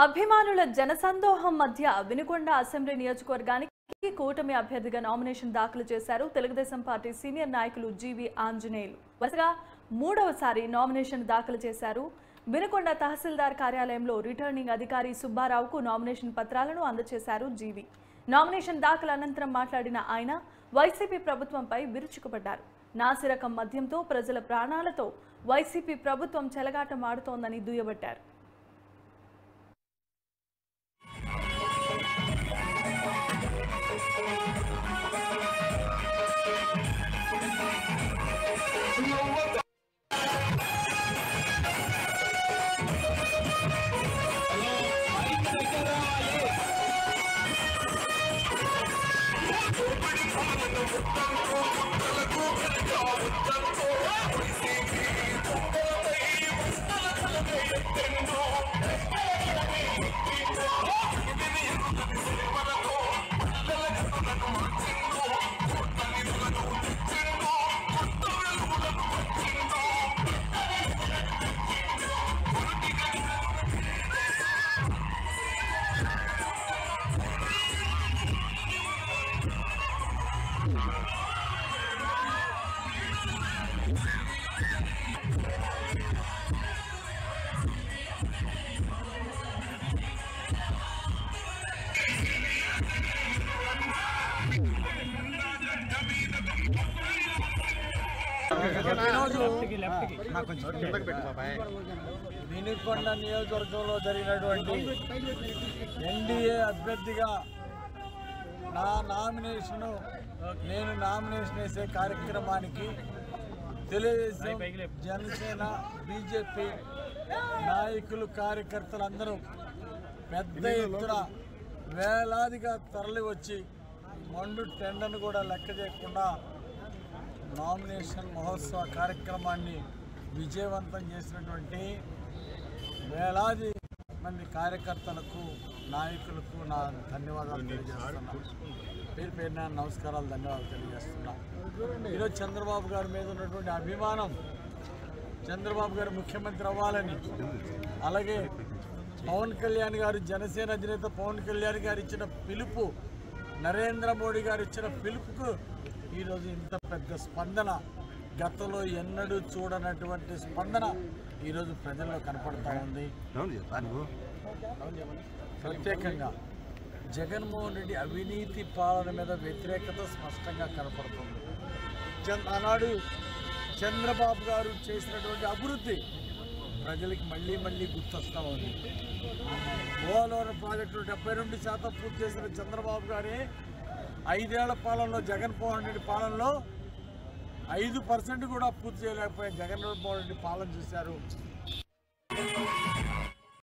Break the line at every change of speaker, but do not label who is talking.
అభిమానుల జనసందోహం మధ్య వినుకొండ అసెంబ్లీ నియోజకవర్గానికి కూటమి అభ్యర్థిగా నామినేషన్ దాఖలు చేశారు తెలుగుదేశం పార్టీ సీనియర్ నాయకులు జీవి ఆంజనేయులు. వరుసగా మూడవసారి నామినేషన్ దాఖలు చేశారు. వినుకొండ తహసీల్దార్ కార్యాలయంలో రిటర్నింగ్ అధికారి సుబ్బారావుకు నామినేషన్ పత్రాలను అందజేశారు జీవి. నామినేషన్ దాఖలు అనంతరం మాట్లాడిన ఆయన వైసీపీ ప్రభుత్వంపై విరుచుకుపడ్డారు. నాసిరకం మద్యంతో ప్రజల ప్రాణాలతో వైసీపీ ప్రభుత్వం చెలగాటమాడుతోందని దుయ్యబట్టారు.
వినుకొండ నియోజకవర్గంలో జరిగినటువంటి ఎన్డీఏ అభ్యర్థిగా నేను నామినేషన్ వేసే కార్యక్రమానికి తెలుగుదేశం, జనసేన, బీజేపీ నాయకులు, కార్యకర్తలందరూ పెద్ద ఎత్తున వేలాదిగా తరలి వచ్చి మండు టెండర్ను కూడా లెక్క చేయకుండా నామినేషన్ మహోత్సవ కార్యక్రమాన్ని విజయవంతం చేసినటువంటి వేలాది మంది కార్యకర్తలకు, నాయకులకు నా ధన్యవాదాలు తెలియజేస్తున్నా. పేరు పేరున నమస్కారాలు, ధన్యవాదాలు తెలియజేస్తున్నా. ఈరోజు చంద్రబాబు గారి మీద ఉన్నటువంటి అభిమానం, చంద్రబాబు గారు ముఖ్యమంత్రి అవ్వాలని, అలాగే పవన్ కళ్యాణ్ గారు, జనసేన అధినేత పవన్ కళ్యాణ్ గారు ఇచ్చిన పిలుపు, నరేంద్ర మోడీ గారు ఇచ్చిన పిలుపుకు ఈరోజు ఇంత పెద్ద స్పందన, గతంలో ఎన్నడూ చూడనటువంటి స్పందన ఈరోజు ప్రజల్లో కనపడతా ఉంది. ప్రత్యేకంగా జగన్మోహన్ రెడ్డి అవినీతి పాలన మీద వ్యతిరేకత స్పష్టంగా కనపడుతుంది. ఆనాడు చంద్రబాబు గారు చేసినటువంటి అభివృద్ధి ప్రజలకి మళ్ళీ గుర్తొస్తూ ఉంది. పోలవరం ప్రాజెక్టు 72% పూర్తి చేసిన చంద్రబాబు గారే 5 ఏళ్ల పాలనలో, జగన్మోహన్ రెడ్డి పాలనలో 5% కూడా పూర్తి చేయలేకపోయారు. జగన్మోహన్ రెడ్డి పాలన చూశారు.